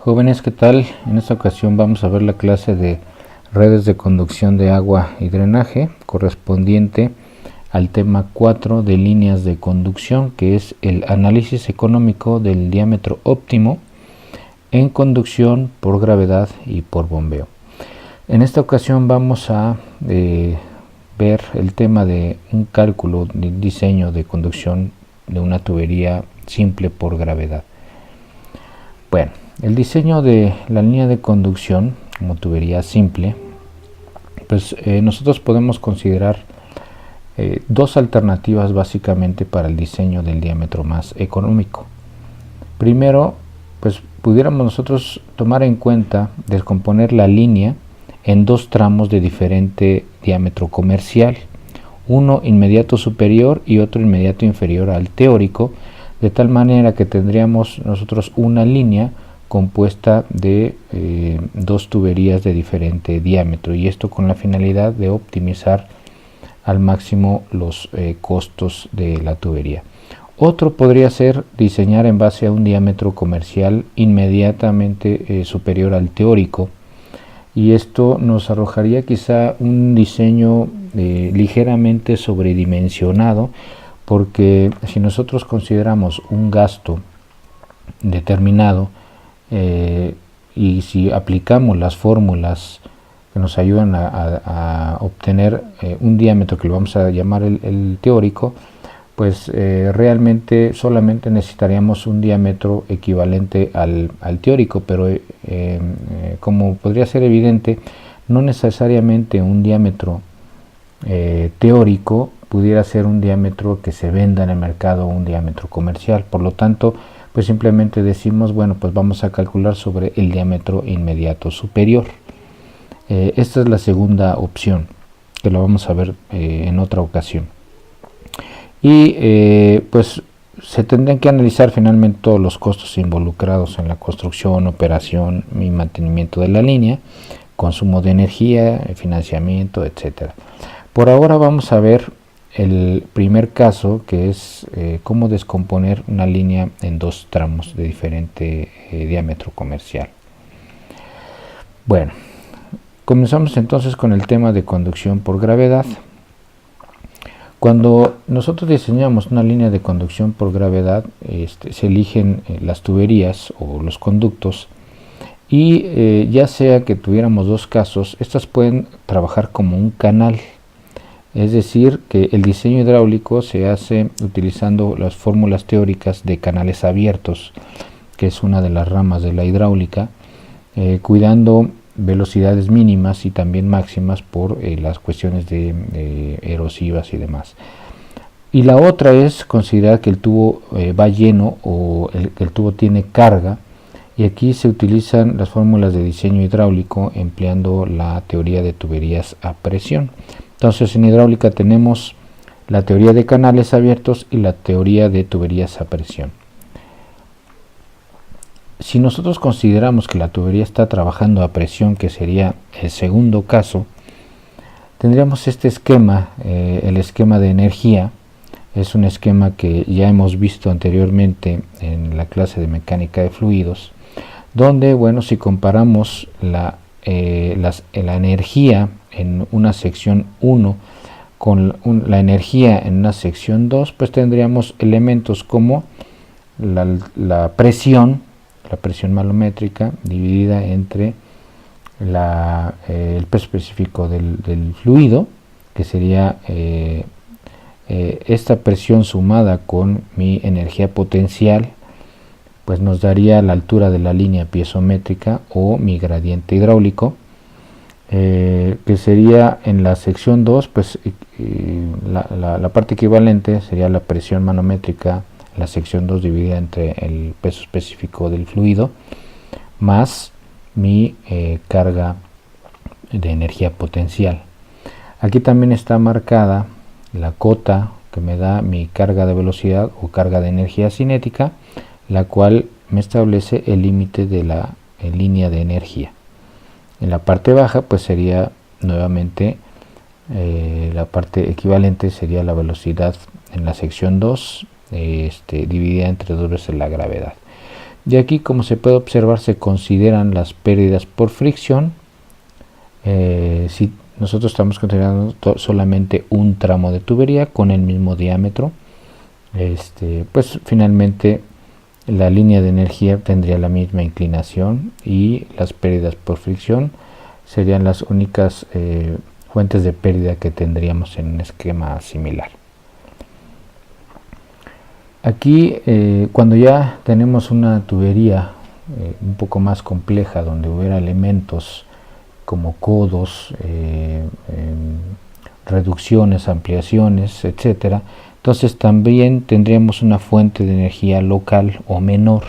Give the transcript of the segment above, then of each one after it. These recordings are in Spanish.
Jóvenes, ¿qué tal? En esta ocasión vamos a ver la clase de redes de conducción de agua y drenaje correspondiente al tema 4 de líneas de conducción, que es el análisis económico del diámetro óptimo en conducción por gravedad y por bombeo. En esta ocasión vamos a ver el tema de un cálculo de diseño de conducción de una tubería simple por gravedad. Bueno, el diseño de la línea de conducción como tubería simple, pues nosotros podemos considerar dos alternativas básicamente para el diseño del diámetro más económico. Primero, pues pudiéramos nosotros tomar en cuenta descomponer la línea en dos tramos de diferente diámetro comercial, uno inmediato superior y otro inmediato inferior al teórico, de tal manera que tendríamos nosotros una línea compuesta de dos tuberías de diferente diámetro, y esto con la finalidad de optimizar al máximo los costos de la tubería. Otro podría ser diseñar en base a un diámetro comercial inmediatamente superior al teórico, y esto nos arrojaría quizá un diseño ligeramente sobredimensionado, porque si nosotros consideramos un gasto determinado y si aplicamos las fórmulas que nos ayudan a obtener un diámetro que lo vamos a llamar el teórico, pues realmente solamente necesitaríamos un diámetro equivalente al teórico, pero como podría ser evidente, no necesariamente un diámetro teórico pudiera ser un diámetro que se venda en el mercado o un diámetro comercial. Por lo tanto, pues simplemente decimos, bueno, pues vamos a calcular sobre el diámetro inmediato superior. Esta es la segunda opción, que lo vamos a ver en otra ocasión. Y pues se tendrían que analizar finalmente todos los costos involucrados en la construcción, operación y mantenimiento de la línea, consumo de energía, financiamiento, etcétera. Por ahora vamos a ver el primer caso, que es cómo descomponer una línea en dos tramos de diferente diámetro comercial. Bueno, comenzamos entonces con el tema de conducción por gravedad. Cuando nosotros diseñamos una línea de conducción por gravedad, se eligen las tuberías o los conductos, y ya sea que tuviéramos dos casos, estas pueden trabajar como un canal. Es decir, que el diseño hidráulico se hace utilizando las fórmulas teóricas de canales abiertos, que es una de las ramas de la hidráulica, cuidando velocidades mínimas y también máximas por las cuestiones de erosivas y demás. Y la otra es considerar que el tubo va lleno o el tubo tiene carga, y aquí se utilizan las fórmulas de diseño hidráulico empleando la teoría de tuberías a presión. Entonces, en hidráulica tenemos la teoría de canales abiertos y la teoría de tuberías a presión. Si nosotros consideramos que la tubería está trabajando a presión, que sería el segundo caso, tendríamos este esquema, el esquema de energía. Es un esquema que ya hemos visto anteriormente en la clase de mecánica de fluidos, donde, bueno, si comparamos la energía en una sección 1 con la energía en una sección 2, pues tendríamos elementos como la presión manométrica dividida entre el peso específico del fluido, que sería esta presión sumada con mi energía potencial, pues nos daría la altura de la línea piezométrica o mi gradiente hidráulico, que sería en la sección 2, pues la parte equivalente sería la presión manométrica en la sección 2 dividida entre el peso específico del fluido más mi carga de energía potencial. Aquí también está marcada la cota que me da mi carga de velocidad o carga de energía cinética, la cual me establece el límite de la línea de energía. En la parte baja, pues sería nuevamente la parte equivalente, sería la velocidad en la sección 2 dividida entre 2 veces la gravedad. Y aquí, como se puede observar, se consideran las pérdidas por fricción. Si nosotros estamos considerando solamente un tramo de tubería con el mismo diámetro, pues finalmente la línea de energía tendría la misma inclinación y las pérdidas por fricción serían las únicas fuentes de pérdida que tendríamos en un esquema similar. Aquí, cuando ya tenemos una tubería un poco más compleja, donde hubiera elementos como codos, reducciones, ampliaciones, etcétera, entonces también tendríamos una fuente de energía local o menor,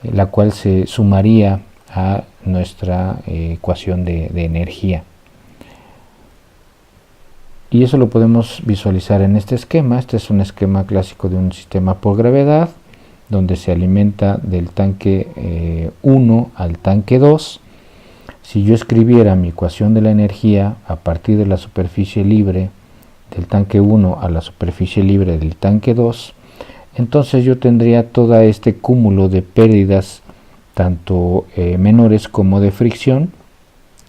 la cual se sumaría a nuestra ecuación de energía. Y eso lo podemos visualizar en este esquema. Este es un esquema clásico de un sistema por gravedad, donde se alimenta del tanque 1 al tanque 2. Si yo escribiera mi ecuación de la energía a partir de la superficie libre del tanque 1 a la superficie libre del tanque 2, entonces yo tendría todo este cúmulo de pérdidas, tanto menores como de fricción,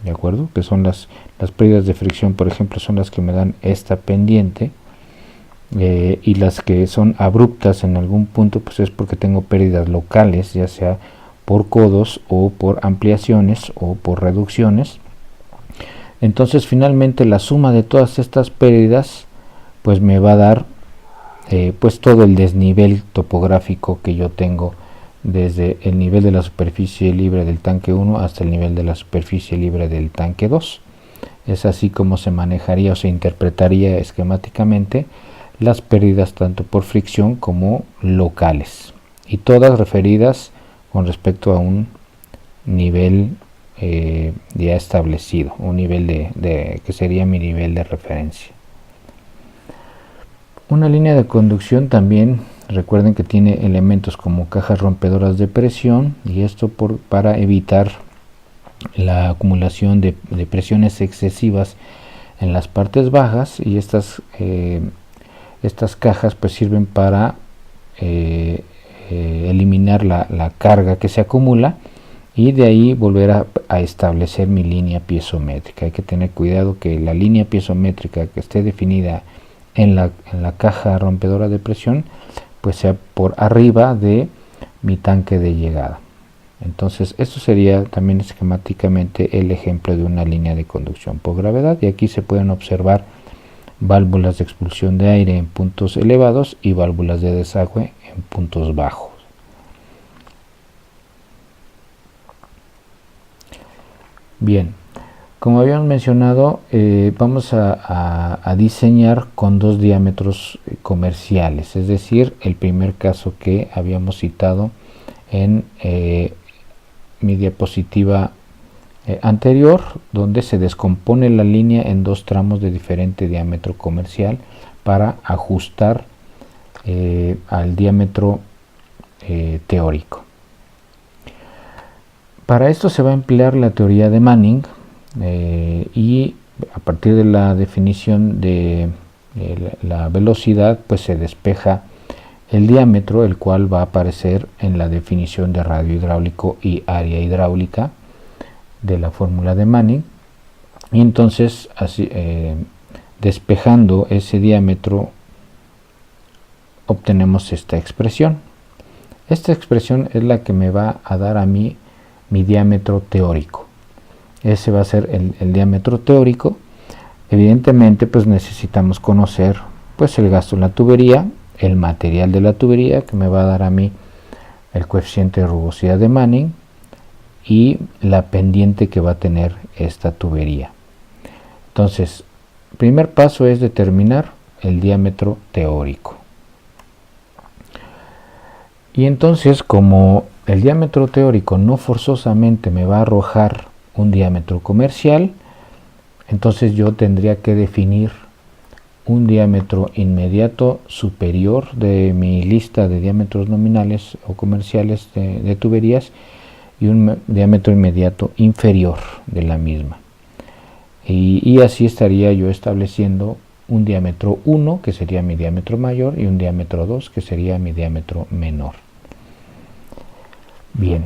¿de acuerdo? Que son las pérdidas de fricción, por ejemplo, son las que me dan esta pendiente, y las que son abruptas en algún punto, pues es porque tengo pérdidas locales, ya sea por codos o por ampliaciones o por reducciones. Entonces finalmente la suma de todas estas pérdidas pues me va a dar pues todo el desnivel topográfico que yo tengo desde el nivel de la superficie libre del tanque 1 hasta el nivel de la superficie libre del tanque 2. Es así como se manejaría o se interpretaría esquemáticamente las pérdidas tanto por fricción como locales, y todas referidas con respecto a un nivel ya establecido, un nivel que sería mi nivel de referencia. Una línea de conducción también, recuerden que tiene elementos como cajas rompedoras de presión, y esto para evitar la acumulación de presiones excesivas en las partes bajas, y estas cajas pues sirven para eliminar la carga que se acumula, y de ahí volver a establecer mi línea piezométrica. Hay que tener cuidado que la línea piezométrica que esté definida en la caja rompedora de presión pues sea por arriba de mi tanque de llegada. Entonces esto sería también esquemáticamente el ejemplo de una línea de conducción por gravedad, y aquí se pueden observar válvulas de expulsión de aire en puntos elevados y válvulas de desagüe en puntos bajos. Bien, como habíamos mencionado, vamos a diseñar con dos diámetros comerciales, es decir, el primer caso que habíamos citado en mi diapositiva anterior, donde se descompone la línea en dos tramos de diferente diámetro comercial para ajustar al diámetro teórico. Para esto se va a emplear la teoría de Manning, y a partir de la definición de la velocidad pues se despeja el diámetro, el cual va a aparecer en la definición de radio hidráulico y área hidráulica de la fórmula de Manning, y entonces así, despejando ese diámetro obtenemos esta expresión. Esta expresión es la que me va a dar a mí mi diámetro teórico. Ese va a ser el diámetro teórico. Evidentemente pues necesitamos conocer pues el gasto en la tubería, el material de la tubería, que me va a dar a mí el coeficiente de rugosidad de Manning, y la pendiente que va a tener esta tubería. Entonces, el primer paso es determinar el diámetro teórico. Y entonces, como el diámetro teórico no forzosamente me va a arrojar un diámetro comercial, entonces yo tendría que definir un diámetro inmediato superior de mi lista de diámetros nominales o comerciales de tuberías, y un diámetro inmediato inferior de la misma. Y así estaría yo estableciendo un diámetro 1, que sería mi diámetro mayor, y un diámetro 2, que sería mi diámetro menor. Bien,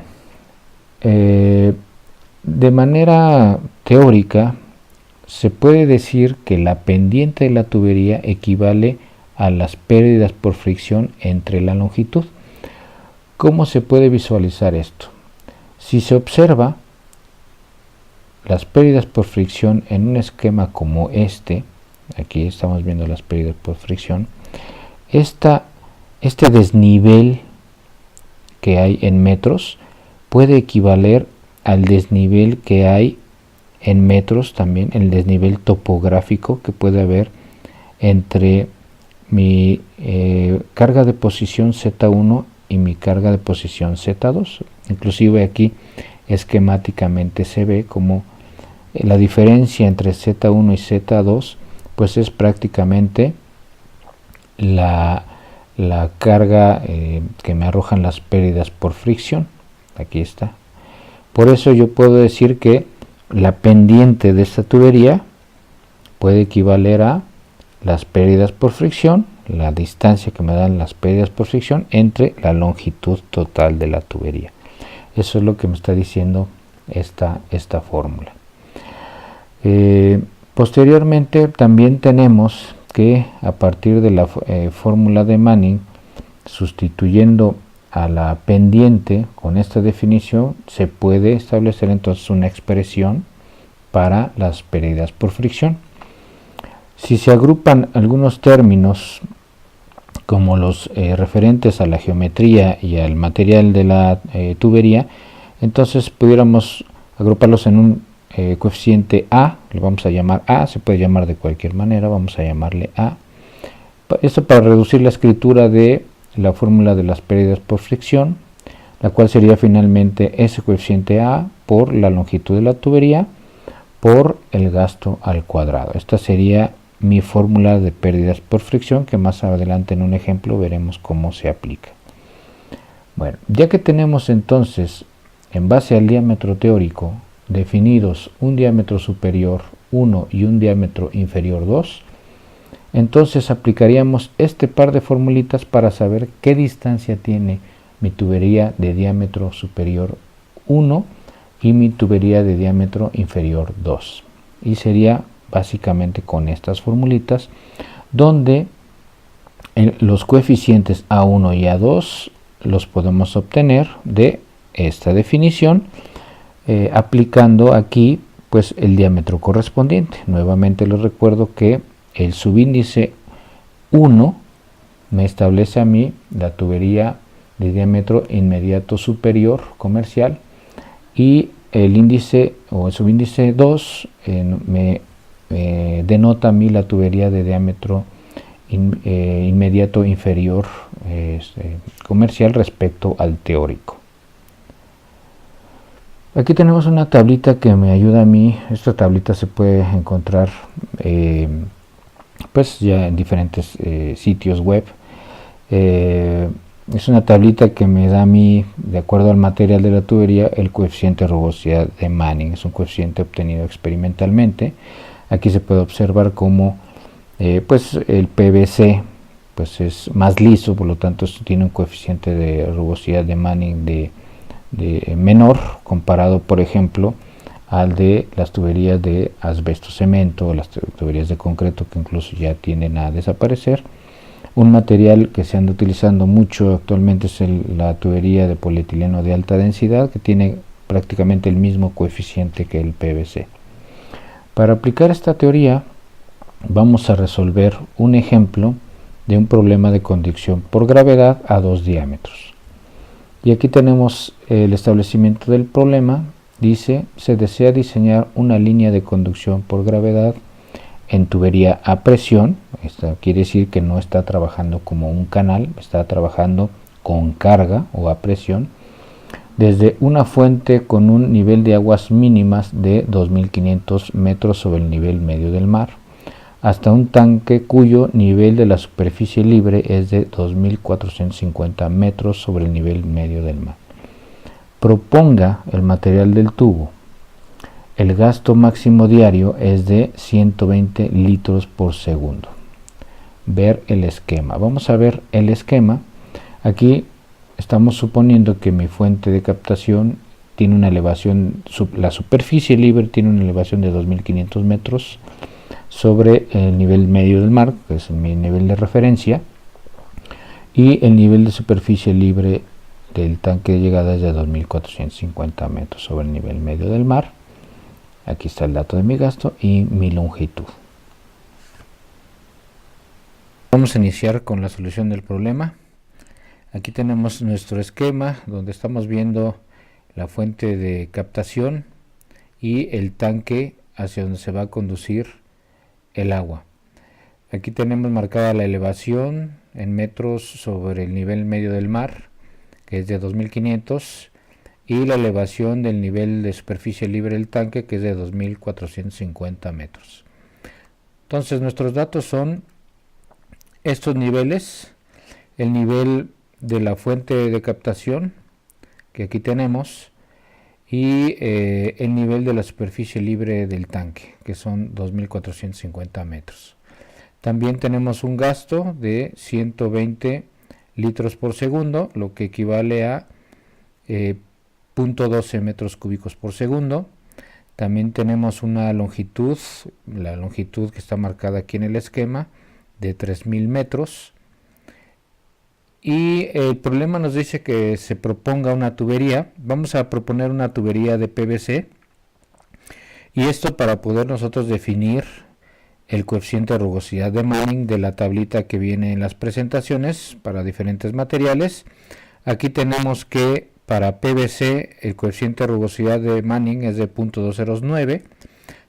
de manera teórica se puede decir que la pendiente de la tubería equivale a las pérdidas por fricción entre la longitud. ¿Cómo se puede visualizar esto? Si se observa las pérdidas por fricción en un esquema como este, aquí estamos viendo las pérdidas por fricción, este desnivel que hay en metros puede equivaler al desnivel que hay en metros, también el desnivel topográfico que puede haber entre mi carga de posición Z1 y mi carga de posición Z2. Inclusive aquí esquemáticamente se ve como la diferencia entre Z1 y Z2 pues es prácticamente la carga que me arrojan las pérdidas por fricción. Aquí está. Por eso yo puedo decir que la pendiente de esta tubería puede equivaler a las pérdidas por fricción, la distancia que me dan las pérdidas por fricción entre la longitud total de la tubería. Eso es lo que me está diciendo esta fórmula. Posteriormente también tenemos que a partir de la fórmula de Manning, sustituyendo a la pendiente con esta definición, se puede establecer entonces una expresión para las pérdidas por fricción. Si se agrupan algunos términos como los referentes a la geometría y al material de la tubería, entonces pudiéramos agruparlos en un coeficiente A, lo vamos a llamar A, se puede llamar de cualquier manera, vamos a llamarle A. Esto para reducir la escritura de la fórmula de las pérdidas por fricción, la cual sería finalmente ese coeficiente A por la longitud de la tubería por el gasto al cuadrado. Esta sería mi fórmula de pérdidas por fricción, que más adelante en un ejemplo veremos cómo se aplica. Bueno, ya que tenemos entonces, en base al diámetro teórico, definidos un diámetro superior 1 y un diámetro inferior 2, entonces aplicaríamos este par de formulitas para saber qué distancia tiene mi tubería de diámetro superior 1 y mi tubería de diámetro inferior 2. Y sería básicamente con estas formulitas, donde los coeficientes A1 y A2 los podemos obtener de esta definición, aplicando aquí pues el diámetro correspondiente. Nuevamente les recuerdo que el subíndice 1 me establece a mí la tubería de diámetro inmediato superior comercial, y el índice o el subíndice 2 me denota a mí la tubería de diámetro inmediato inferior comercial respecto al teórico. Aquí tenemos una tablita que me ayuda a mí. Esta tablita se puede encontrar pues ya en diferentes sitios web. Es una tablita que me da a mí, de acuerdo al material de la tubería, el coeficiente de rugosidad de Manning. Es un coeficiente obtenido experimentalmente. Aquí se puede observar cómo pues el PVC pues es más liso, por lo tanto tiene un coeficiente de rugosidad de Manning de menor, comparado por ejemplo al de las tuberías de asbesto cemento o las tuberías de concreto, que incluso ya tienden a desaparecer. Un material que se anda utilizando mucho actualmente es la tubería de polietileno de alta densidad, que tiene prácticamente el mismo coeficiente que el PVC. Para aplicar esta teoría vamos a resolver un ejemplo de un problema de conducción por gravedad a 2 diámetros. Y aquí tenemos el establecimiento del problema. Dice: se desea diseñar una línea de conducción por gravedad en tubería a presión. Esto quiere decir que no está trabajando como un canal, está trabajando con carga o a presión, desde una fuente con un nivel de aguas mínimas de 2500 metros sobre el nivel medio del mar, hasta un tanque cuyo nivel de la superficie libre es de 2450 metros sobre el nivel medio del mar. Proponga el material del tubo. El gasto máximo diario es de 120 litros por segundo. Ver el esquema. Vamos a ver el esquema. Aquí estamos suponiendo que mi fuente de captación tiene una elevación, la superficie libre tiene una elevación de 2500 metros sobre el nivel medio del mar, que es mi nivel de referencia, y el nivel de superficie libre del tanque de llegada es de 2450 metros sobre el nivel medio del mar. Aquí está el dato de mi gasto y mi longitud. Vamos a iniciar con la solución del problema. Aquí tenemos nuestro esquema donde estamos viendo la fuente de captación y el tanque hacia donde se va a conducir el agua. Aquí tenemos marcada la elevación en metros sobre el nivel medio del mar, que es de 2500, y la elevación del nivel de superficie libre del tanque, que es de 2450 metros. Entonces nuestros datos son estos niveles: el nivel de la fuente de captación, que aquí tenemos, y el nivel de la superficie libre del tanque, que son 2450 metros. También tenemos un gasto de 120 litros por segundo, lo que equivale a 0.12 metros cúbicos por segundo. También tenemos una longitud, la longitud que está marcada aquí en el esquema, de 3000 metros. Y el problema nos dice que se proponga una tubería. Vamos a proponer una tubería de PVC, y esto para poder nosotros definir el coeficiente de rugosidad de Manning de la tablita que viene en las presentaciones para diferentes materiales. Aquí tenemos que para PVC el coeficiente de rugosidad de Manning es de 0.209.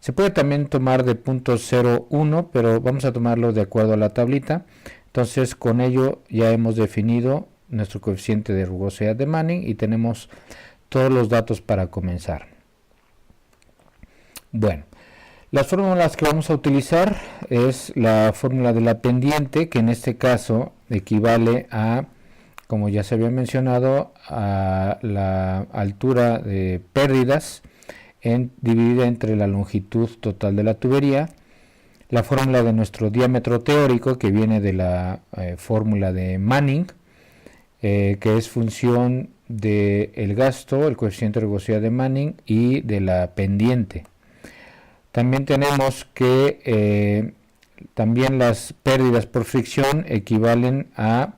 Se puede también tomar de 0.01, pero vamos a tomarlo de acuerdo a la tablita. Entonces con ello ya hemos definido nuestro coeficiente de rugosidad de Manning y tenemos todos los datos para comenzar. Bueno, las fórmulas que vamos a utilizar es la fórmula de la pendiente, que en este caso equivale a, como ya se había mencionado, a la altura de pérdidas dividida entre la longitud total de la tubería. La fórmula de nuestro diámetro teórico, que viene de la fórmula de Manning, que es función del gasto, el coeficiente de rugosidad de Manning y de la pendiente. También tenemos que también las pérdidas por fricción equivalen a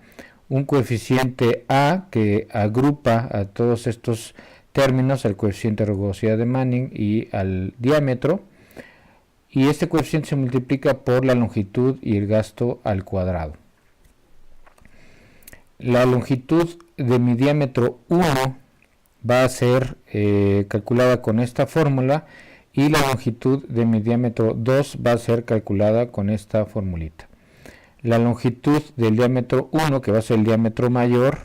un coeficiente A que agrupa a todos estos términos, al coeficiente de rugosidad de Manning y al diámetro, y este coeficiente se multiplica por la longitud y el gasto al cuadrado. La longitud de mi diámetro 1 va a ser calculada con esta fórmula, y la longitud de mi diámetro 2 va a ser calculada con esta formulita. La longitud del diámetro 1, que va a ser el diámetro mayor,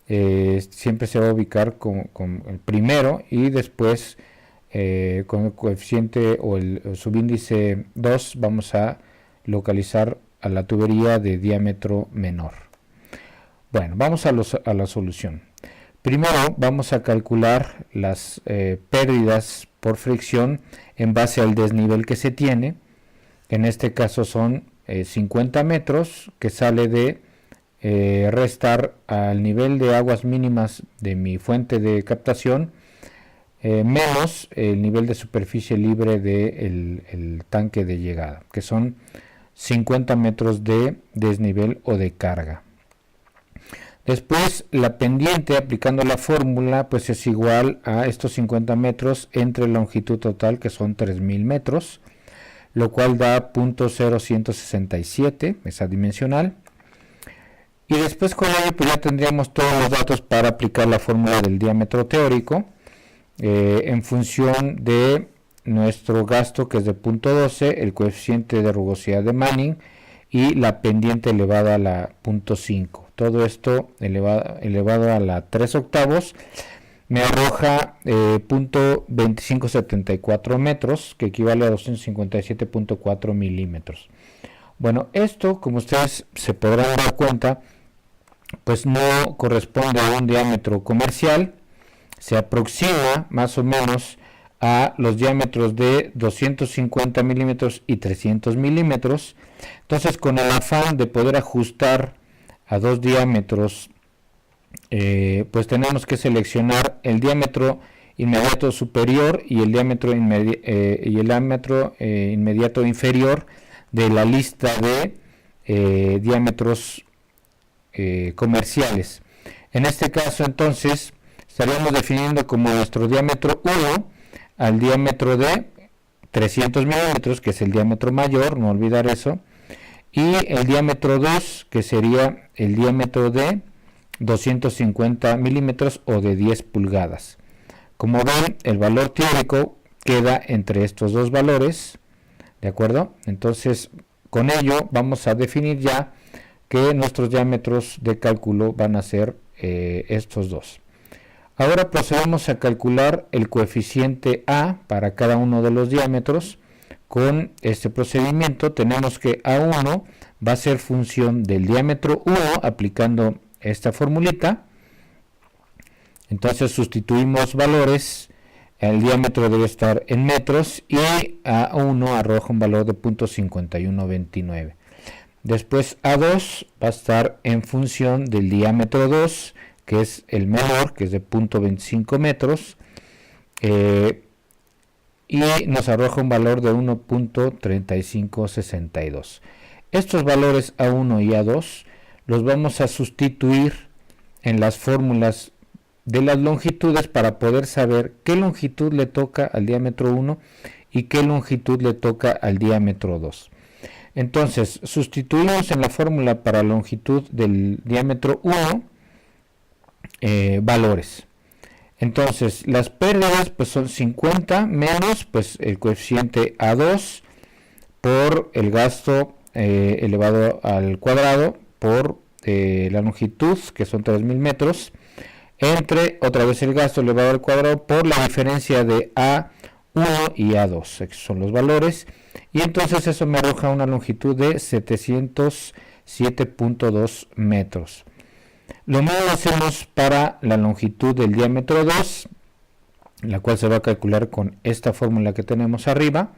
siempre se va a ubicar con el primero, y después con el coeficiente o el subíndice 2 vamos a localizar a la tubería de diámetro menor. Bueno, vamos a la solución. Primero vamos a calcular las pérdidas por fricción en base al desnivel que se tiene. En este caso son 50 metros, que sale de restar al nivel de aguas mínimas de mi fuente de captación, menos el nivel de superficie libre del tanque de llegada, que son 50 metros de desnivel o de carga. Después la pendiente, aplicando la fórmula, pues es igual a estos 50 metros entre la longitud total, que son 3000 metros, lo cual da 0.0167, esa dimensional. Y después con ello pues ya tendríamos todos los datos para aplicar la fórmula del diámetro teórico en función de nuestro gasto, que es de 0.12, el coeficiente de rugosidad de Manning y la pendiente elevada a la 0.5. Todo esto elevado a la 3 octavos me arroja 0.2574 metros, que equivale a 257.4 milímetros. Bueno, esto, como ustedes se podrán dar cuenta, pues no corresponde a un diámetro comercial. Se aproxima más o menos a los diámetros de 250 milímetros y 300 milímetros. Entonces, con el afán de poder ajustar a dos diámetros pues tenemos que seleccionar el diámetro inmediato superior y el diámetro inmediato inferior de la lista de diámetros comerciales. En este caso, entonces, estaríamos definiendo como nuestro diámetro 1 al diámetro de 300 milímetros, que es el diámetro mayor, no olvidar eso, y el diámetro 2, que sería el diámetro de 250 milímetros o de 10 pulgadas. Como ven, el valor teórico queda entre estos dos valores, ¿de acuerdo? Entonces, con ello vamos a definir ya que nuestros diámetros de cálculo van a ser estos dos. Ahora procedemos a calcular el coeficiente A para cada uno de los diámetros. Con este procedimiento tenemos que A1 va a ser función del diámetro 1 aplicando esta formulita. Entonces sustituimos valores, el diámetro debe estar en metros y A1 arroja un valor de 0.5129. Después A2 va a estar en función del diámetro 2, que es el menor, que es de 0.25 metros, y nos arroja un valor de 1.3562. Estos valores A1 y A2 los vamos a sustituir en las fórmulas de las longitudes para poder saber qué longitud le toca al diámetro 1 y qué longitud le toca al diámetro 2. Entonces, sustituimos en la fórmula para longitud del diámetro 1 valores. Entonces, las pérdidas pues son 50 menos pues el coeficiente A2 por el gasto elevado al cuadrado por la longitud, que son 3000 metros, entre otra vez el gasto elevado al cuadrado por la diferencia de A1 y A2, que son los valores, y entonces eso me arroja una longitud de 707.2 metros. Lo mismo hacemos para la longitud del diámetro 2, la cual se va a calcular con esta fórmula que tenemos arriba.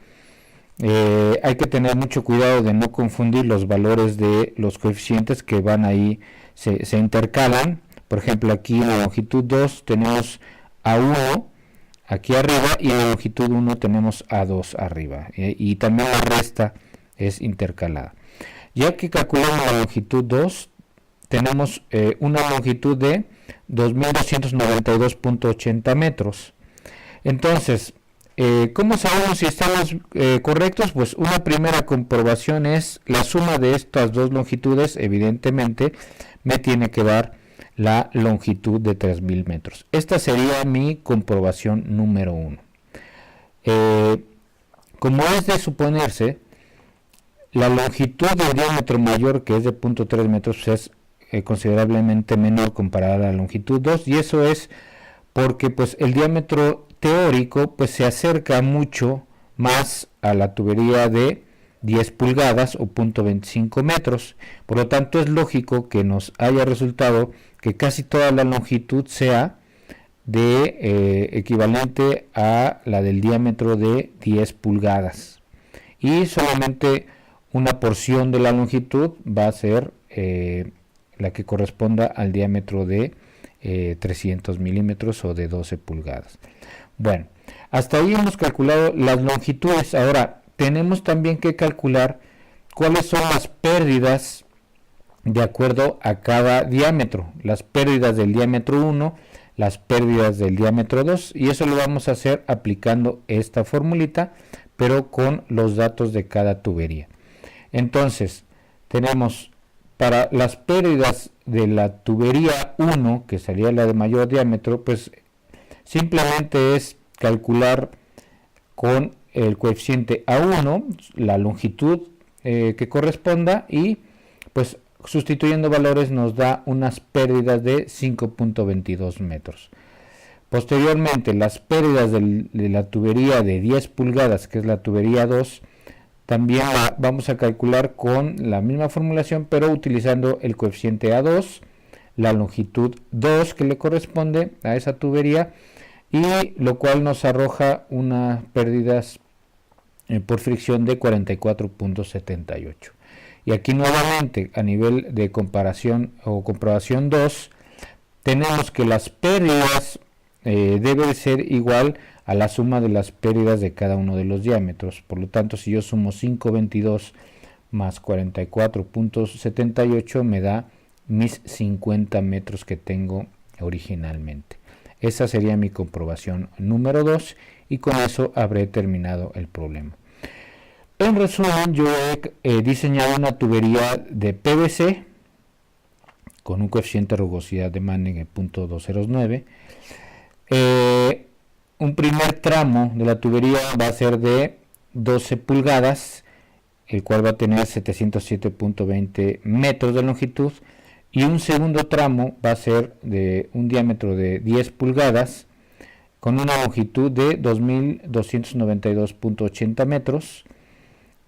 Hay que tener mucho cuidado de no confundir los valores de los coeficientes que van ahí, se intercalan. Por ejemplo, aquí en la longitud 2 tenemos A1 aquí arriba y en la longitud 1 tenemos A2 arriba. Y también la resta es intercalada. Ya que calculamos la longitud 2, tenemos una longitud de 2292.80 metros. Entonces, ¿cómo sabemos si estamos correctos? Pues una primera comprobación es la suma de estas dos longitudes, evidentemente, me tiene que dar la longitud de 3000 metros. Esta sería mi comprobación número 1. Como es de suponerse, la longitud del diámetro mayor, que es de 0.3 metros, pues es considerablemente menor comparada a la longitud 2, y eso es porque pues el diámetro teórico pues se acerca mucho más a la tubería de 10 pulgadas o 0.25 metros. Por lo tanto, es lógico que nos haya resultado que casi toda la longitud sea de equivalente a la del diámetro de 10 pulgadas y solamente una porción de la longitud va a ser la que corresponda al diámetro de 300 milímetros o de 12 pulgadas. Bueno, hasta ahí hemos calculado las longitudes. Ahora tenemos también que calcular cuáles son las pérdidas de acuerdo a cada diámetro, las pérdidas del diámetro 1, las pérdidas del diámetro 2, y eso lo vamos a hacer aplicando esta formulita, pero con los datos de cada tubería. Entonces, tenemos para las pérdidas de la tubería 1, que sería la de mayor diámetro, pues simplemente es calcular con el coeficiente A1 la longitud que corresponda y pues sustituyendo valores nos da unas pérdidas de 5.22 metros. Posteriormente, las pérdidas de la tubería de 10 pulgadas, que es la tubería 2, también la vamos a calcular con la misma formulación, pero utilizando el coeficiente A2, la longitud 2 que le corresponde a esa tubería, y lo cual nos arroja unas pérdidas por fricción de 44.78. Y aquí nuevamente a nivel de comparación o comprobación 2, tenemos que las pérdidas debe ser igual a la suma de las pérdidas de cada uno de los diámetros. Por lo tanto, si yo sumo 522 más 44.78 me da mis 50 metros que tengo originalmente. Esa sería mi comprobación número 2 y con eso habré terminado el problema. En resumen, yo he diseñado una tubería de PVC con un coeficiente de rugosidad de Manning de 0.209. Un primer tramo de la tubería va a ser de 12 pulgadas, el cual va a tener 707.20 metros de longitud, y un segundo tramo va a ser de un diámetro de 10 pulgadas con una longitud de 2292.80 metros,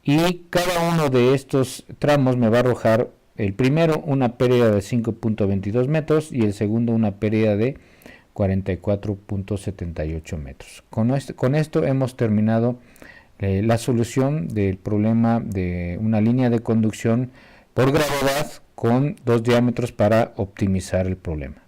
y cada uno de estos tramos me va a arrojar el primero una pérdida de 5.22 metros y el segundo una pérdida de 44.78 metros. Con esto hemos terminado la solución del problema de una línea de conducción por gravedad con 2 diámetros para optimizar el problema.